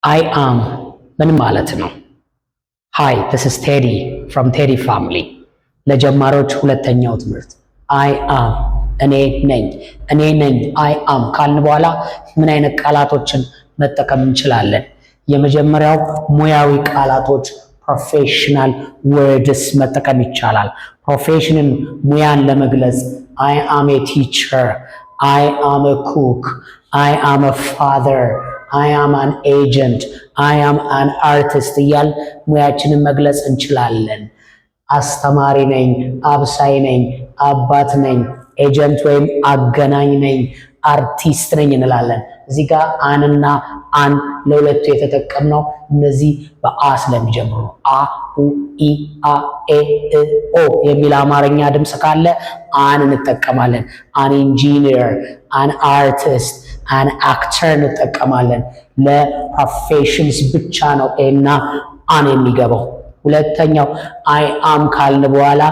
I am ምን ማለት ነው? Hi, this is Teddy from Teddy Family. ለጀማሪዎች ሁለተኛው ትምህርት I am እኔ ነኝ I am ካልን በኋላ ምን አይነት ቃላቶችን መጠቀም እንችላለን? የመጀመሪያው ሙያዊ ቃላቶች professional words መጠቀም ይቻላል። ፕሮፌሽንን ሙያን ለመግለጽ I am a teacher, I am a cook, I am a father, I am an agent, I am an artist እያል ሙያችንን መግለጽ እንችላለን። አስተማሪ ነኝ፣ አብሳይ ነኝ፣ አባት ነኝ፣ ኤጀንት ወይም አገናኝ ነኝ፣ አርቲስት ነኝ እንላለን። እዚህ ጋር አንና አን ለሁለቱ የተጠቀምነው እነዚህ በአ ስለሚጀምሩ አ ኡ ኢ አ ኤ እ ኦ የሚል አማርኛ ድምጽ ካለ አን እንጠቀማለን። አን ኢንጂነር፣ አን አርቲስት፣ አን አክተር እንጠቀማለን። ለፕሮፌሽንስ ብቻ ነው ኤና አን የሚገባው። ሁለተኛው አይ አም ካልን በኋላ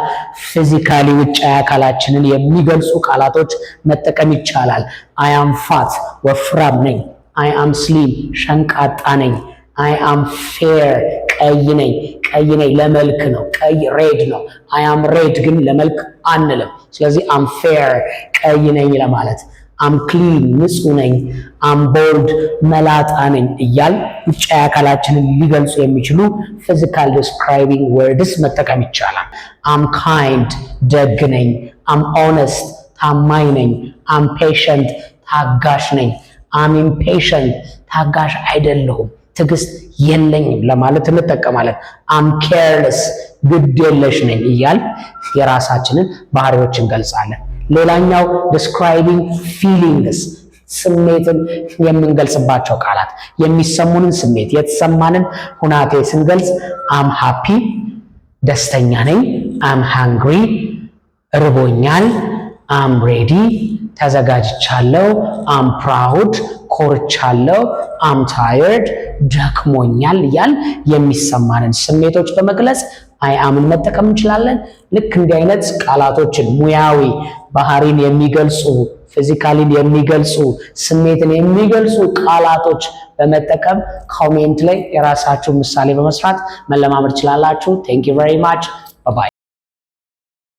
ፊዚካሊ ውጫዊ አካላችንን የሚገልጹ ቃላቶች መጠቀም ይቻላል። አይ አም ፋት ወፍራም ነኝ። አይ አም ስሊም ሸንቃጣ ነኝ። አይ አም ፌር ቀይ ነኝ ለመልክ ነው። ቀይ ሬድ ነው። አይ አም ሬድ ግን ለመልክ አንልም። ስለዚህ አም ፌር ቀይ ነኝ ለማለት። አም ክሊን ንጹህ ነኝ። አም ቦልድ መላጣ ነኝ እያል ውጫዊ አካላችንን ሊገልጹ የሚችሉ ፊዚካል ዲስክራይቢንግ ወርድስ መጠቀም ይቻላል። አም ካይንድ ደግ ነኝ። አም ኦነስት ታማኝ ነኝ። አም ፔሸንት ታጋሽ ነኝ። አም ኢምፔሸንት ታጋሽ አይደለሁም ትዕግስት የለኝም ለማለት እንጠቀማለን። አም ኬርለስ ግድ የለሽ ነኝ እያል የራሳችንን ባህሪዎች እንገልጻለን። ሌላኛው describing feelings ስሜትን የምንገልጽባቸው ቃላት የሚሰሙንን ስሜት የተሰማንን ሁናቴ ስንገልጽ አም ሃፒ ደስተኛ ነኝ፣ አም ሃንግሪ ርቦኛል፣ አም ሬዲ ተዘጋጅቻለሁ፣ አም ፕራውድ ኮርቻለሁ፣ አም ታየርድ ደክሞኛል እያል የሚሰማንን ስሜቶች በመግለጽ አይ አምን መጠቀም እንችላለን። ልክ እንዲህ አይነት ቃላቶችን ሙያዊ ባህሪን የሚገልጹ ፊዚካሊን የሚገልጹ ስሜትን የሚገልጹ ቃላቶች በመጠቀም ኮሜንት ላይ የራሳችሁ ምሳሌ በመስራት መለማመድ ትችላላችሁ። ቴንክ ዩ ቬሪ ማች ባይ